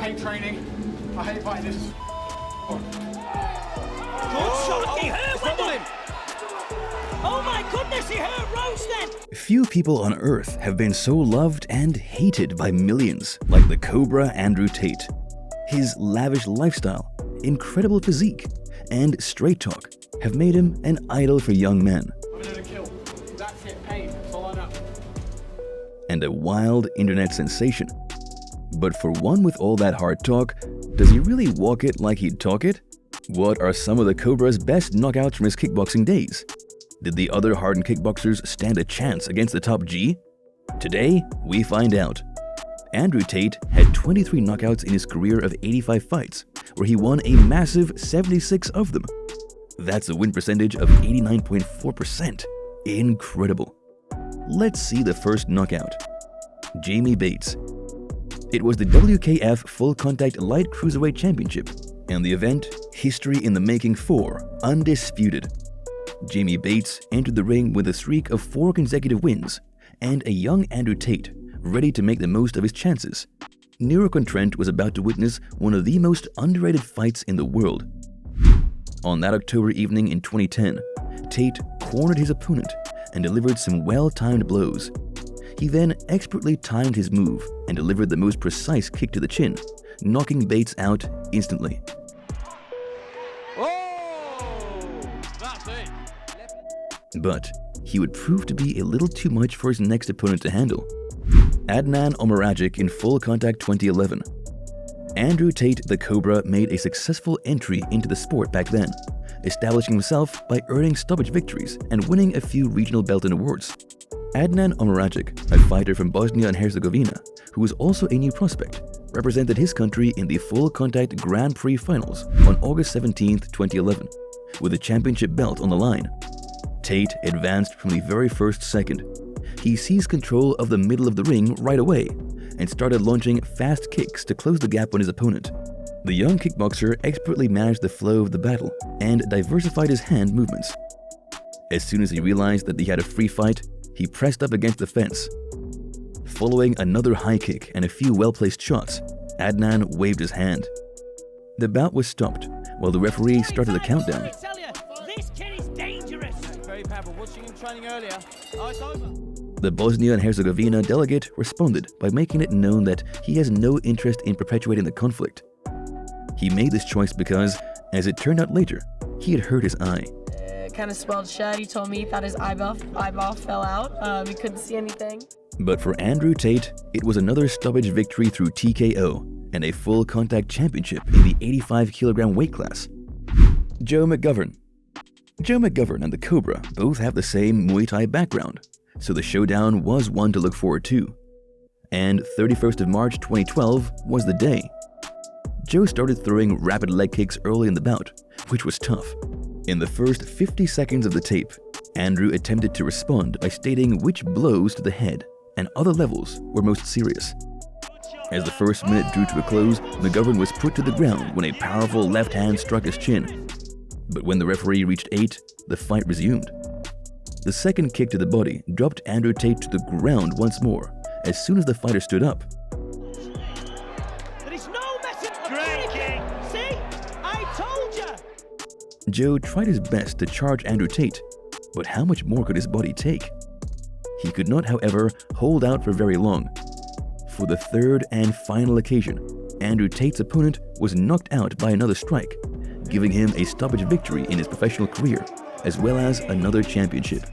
hate training. I hate fighting this. Good shot. He hurt Wendell. Oh my goodness, he hurt Rose then. Few people on Earth have been so loved and hated by millions like the Cobra Andrew Tate. His lavish lifestyle, incredible physique, and straight talk have made him an idol for young men. I'm gonna kill. That's it, pain. That's all I know. And a wild internet sensation. But for one with all that hard talk, does he really walk it like he'd talk it? What are some of the Cobra's best knockouts from his kickboxing days? Did the other hardened kickboxers stand a chance against the top G? Today, we find out. Andrew Tate had 23 knockouts in his career of 85 fights, where he won a massive 76 of them. That's a win percentage of 89.4%. Incredible. Let's see the first knockout. Jamie Bates. It was the WKF Full Contact Light Cruiserweight Championship, and the event, history in the making for Undisputed. Jamie Bates entered the ring with a streak of 4 consecutive wins, and a young Andrew Tate ready to make the most of his chances. Nero-Trent was about to witness one of the most underrated fights in the world. On that October evening in 2010, Tate cornered his opponent and delivered some well-timed blows. He then expertly timed his move and delivered the most precise kick to the chin, knocking Bates out instantly. But he would prove to be a little too much for his next opponent to handle. Adnan Omaragic in Full Contact 2011. Andrew Tate the Cobra made a successful entry into the sport back then, establishing himself by earning stoppage victories and winning a few regional belt and awards. Adnan Omaragic, a fighter from Bosnia and Herzegovina, who was also a new prospect, represented his country in the Full Contact Grand Prix finals on August 17, 2011, with a championship belt on the line. Tate advanced from the very first second. He seized control of the middle of the ring right away and started launching fast kicks to close the gap on his opponent. The young kickboxer expertly managed the flow of the battle and diversified his hand movements. As soon as he realized that he had a free fight, he pressed up against the fence. Following another high kick and a few well-placed shots, Adnan waved his hand. The bout was stopped while the referee started the countdown. This kid is dangerous. Very powerful. Watching him training earlier. Oh, it's over. The Bosnia and Herzegovina delegate responded by making it known that he has no interest in perpetuating the conflict. He made this choice because, as it turned out later, he had hurt his eye. Kind of swelled shut. He told me he thought his eyeball fell out. He couldn't see anything. But for Andrew Tate, it was another stoppage victory through TKO and a full contact championship in the 85-kilogram weight class. Joe McGovern. Joe McGovern and the Cobra both have the same Muay Thai background, so the showdown was one to look forward to. And 31st of March 2012 was the day. Joe started throwing rapid leg kicks early in the bout, which was tough. In the first 50 seconds of the tape, Andrew attempted to respond by stating which blows to the head and other levels were most serious. As the first minute drew to a close, McGovern was put to the ground when a powerful left hand struck his chin. But when the referee reached 8, the fight resumed. The second kick to the body dropped Andrew Tate to the ground once more as soon as the fighter stood up. There is no method of panicking. See? I told you. Joe tried his best to charge Andrew Tate, but how much more could his body take? He could not, however, hold out for very long. For the third and final occasion, Andrew Tate's opponent was knocked out by another strike, giving him a stoppage victory in his professional career, as well as another championship.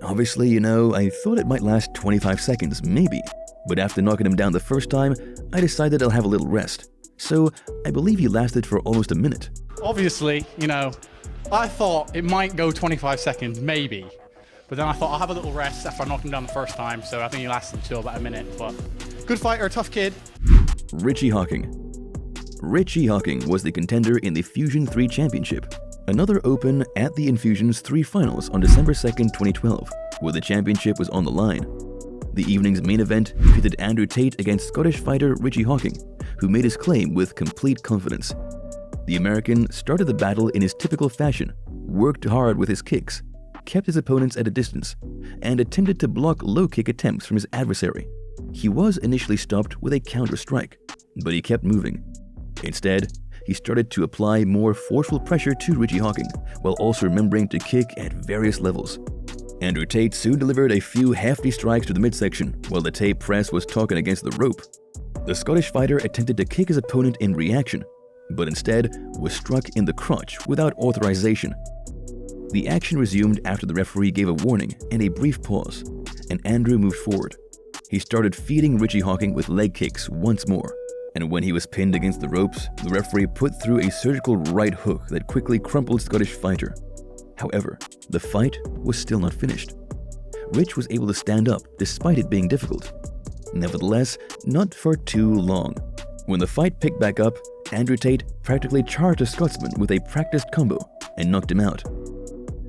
Obviously, I thought it might last 25 seconds, maybe, but after knocking him down the first time, I decided I'll have a little rest. So I believe he lasted for almost a minute. Obviously, I thought it might go 25 seconds, maybe. But then I thought I'll have a little rest after I knocked him down the first time, so I think he lasted until about a minute. But good fighter, tough kid. Richie Hawking. Richie Hawking was the contender in the Fusion 3 Championship, another open at the Infusion's 3 finals on December 2nd, 2012, where the championship was on the line. The evening's main event pitted Andrew Tate against Scottish fighter Richie Hawking, who made his claim with complete confidence. The American started the battle in his typical fashion, worked hard with his kicks, kept his opponents at a distance, and attempted to block low kick attempts from his adversary. He was initially stopped with a counter strike, but he kept moving. Instead, he started to apply more forceful pressure to Richie Hawking, while also remembering to kick at various levels. Andrew Tate soon delivered a few hefty strikes to the midsection, while the Tate press was talking against the rope. The Scottish fighter attempted to kick his opponent in reaction, but instead was struck in the crotch without authorization. The action resumed after the referee gave a warning and a brief pause, and Andrew moved forward. He started feeding Richie Hawking with leg kicks once more, and when he was pinned against the ropes, the referee put through a surgical right hook that quickly crumpled Scottish fighter. However, the fight was still not finished. Rich was able to stand up despite it being difficult. Nevertheless, not for too long. When the fight picked back up, Andrew Tate practically charged the Scotsman with a practiced combo and knocked him out.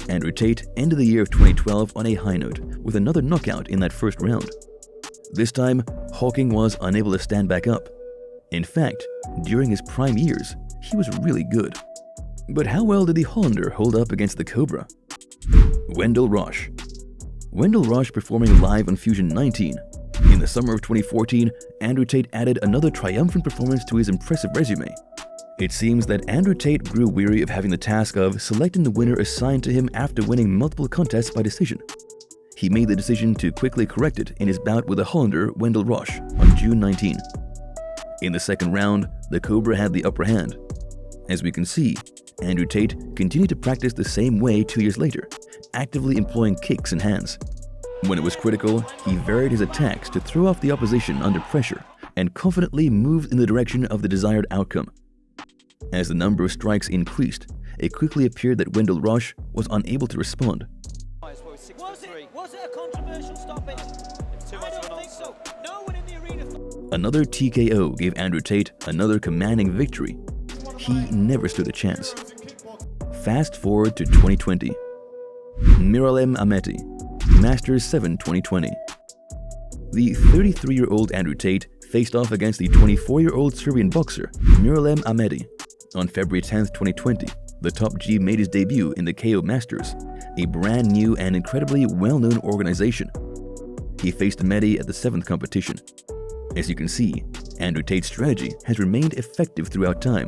Andrew Tate ended the year of 2012 on a high note with another knockout in that first round. This time, Hawking was unable to stand back up. In fact, during his prime years, he was really good. But how well did the Hollander hold up against the Cobra? Wendell Roche. Wendell Roche performing live on Fusion 19. In the summer of 2014, Andrew Tate added another triumphant performance to his impressive resume. It seems that Andrew Tate grew weary of having the task of selecting the winner assigned to him after winning multiple contests by decision. He made the decision to quickly correct it in his bout with the Hollander Wendell Roche on June 19. In the second round, the Cobra had the upper hand. As we can see, Andrew Tate continued to practice the same way 2 years later, actively employing kicks and hands. When it was critical, he varied his attacks to throw off the opposition under pressure and confidently moved in the direction of the desired outcome. As the number of strikes increased, it quickly appeared that Wendell Roche was unable to respond. Was it a controversial stoppage? I don't think so. No one in the arena. Another TKO gave Andrew Tate another commanding victory. He never stood a chance. Fast forward to 2020. Miralem Ameti, Masters 7 2020. The 33-year-old Andrew Tate faced off against the 24-year-old Serbian boxer Miralem Ameti. On February 10, 2020, the top G made his debut in the KO Masters, a brand new and incredibly well-known organization. He faced Ameti at the 7th competition. As you can see, Andrew Tate's strategy has remained effective throughout time.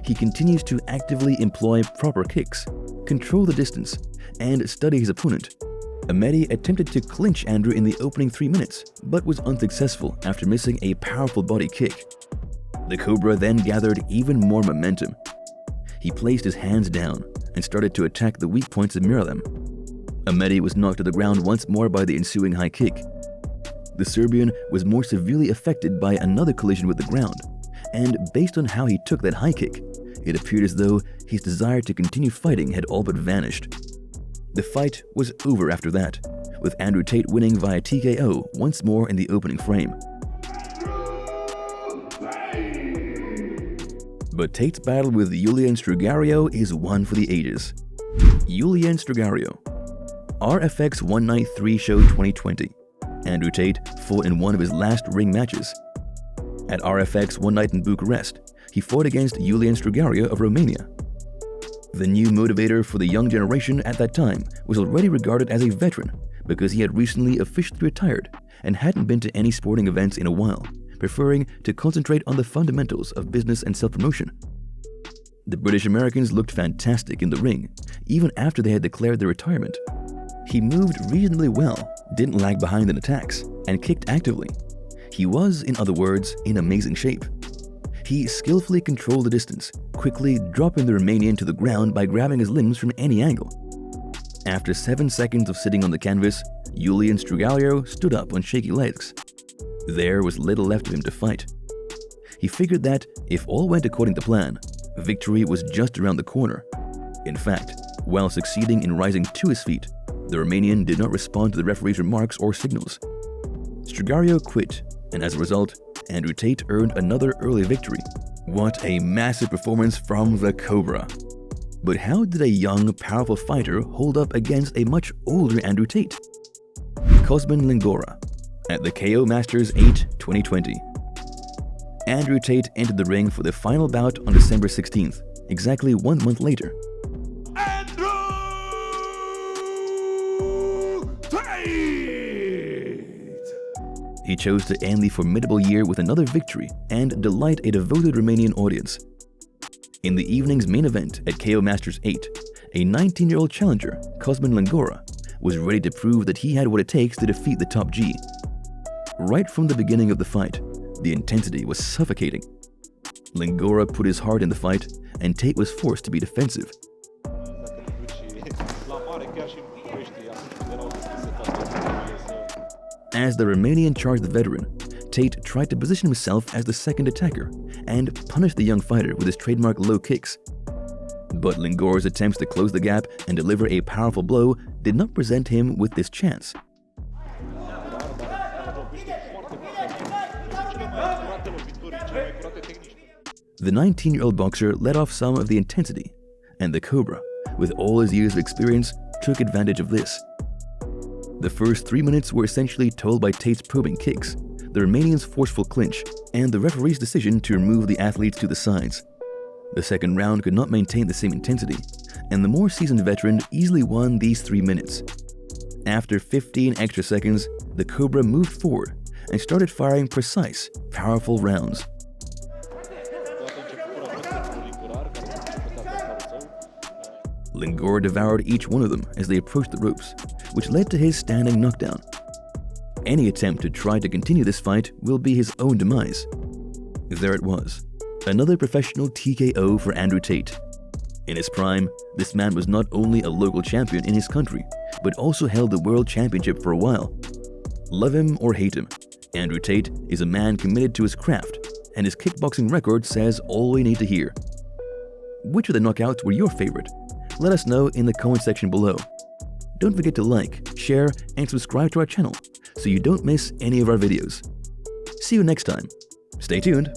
He continues to actively employ proper kicks, control the distance, and study his opponent. Ameti attempted to clinch Andrew in the opening 3 minutes, but was unsuccessful after missing a powerful body kick. The Cobra then gathered even more momentum. He placed his hands down and started to attack the weak points of Miralem. Ameti was knocked to the ground once more by the ensuing high kick. The Serbian was more severely affected by another collision with the ground, and based on how he took that high kick, it appeared as though his desire to continue fighting had all but vanished. The fight was over after that, with Andrew Tate winning via TKO once more in the opening frame. But Tate's battle with Julian Strugario is one for the ages. Julian Strugario. RFX 193 Show 2020. Andrew Tate fought in one of his last ring matches. At RFX One Night in Bucharest, he fought against Julian Strugario of Romania. The new motivator for the young generation at that time was already regarded as a veteran because he had recently officially retired and hadn't been to any sporting events in a while, preferring to concentrate on the fundamentals of business and self-promotion. The British Americans looked fantastic in the ring, even after they had declared their retirement. He moved reasonably well, didn't lag behind in attacks, and kicked actively. He was, in other words, in amazing shape. He skillfully controlled the distance, quickly dropping the Romanian to the ground by grabbing his limbs from any angle. After 7 seconds of sitting on the canvas, Julian Strugario stood up on shaky legs. There was little left of him to fight. He figured that, if all went according to plan, victory was just around the corner. In fact, while succeeding in rising to his feet, the Romanian did not respond to the referee's remarks or signals. Strugario quit, and as a result, Andrew Tate earned another early victory. What a massive performance from the Cobra! But how did a young, powerful fighter hold up against a much older Andrew Tate? Cosmin Lingora, at the KO Masters 8 2020. Andrew Tate entered the ring for the final bout on December 16th, exactly 1 month later. Andrew Tate! He chose to end the formidable year with another victory and delight a devoted Romanian audience. In the evening's main event at KO Masters 8, a 19-year-old challenger, Cosmin Langora, was ready to prove that he had what it takes to defeat the top G. Right from the beginning of the fight, the intensity was suffocating. Langora put his heart in the fight, and Tate was forced to be defensive. As the Romanian charged the veteran, Tate tried to position himself as the second attacker and punish the young fighter with his trademark low kicks. But Langora's attempts to close the gap and deliver a powerful blow did not present him with this chance. The 19-year-old boxer let off some of the intensity, and the Cobra, with all his years of experience, took advantage of this. The first 3 minutes were essentially told by Tate's probing kicks, the Romanian's forceful clinch, and the referee's decision to remove the athletes to the sides. The second round could not maintain the same intensity, and the more seasoned veteran easily won these 3 minutes. After 15 extra seconds, the Cobra moved forward and started firing precise, powerful rounds. Langora devoured each one of them as they approached the ropes, which led to his standing knockdown. Any attempt to try to continue this fight will be his own demise. There it was, another professional TKO for Andrew Tate. In his prime, this man was not only a local champion in his country, but also held the world championship for a while. Love him or hate him, Andrew Tate is a man committed to his craft, and his kickboxing record says all we need to hear. Which of the knockouts were your favorite? Let us know in the comment section below. Don't forget to like, share, and subscribe to our channel so you don't miss any of our videos. See you next time. Stay tuned.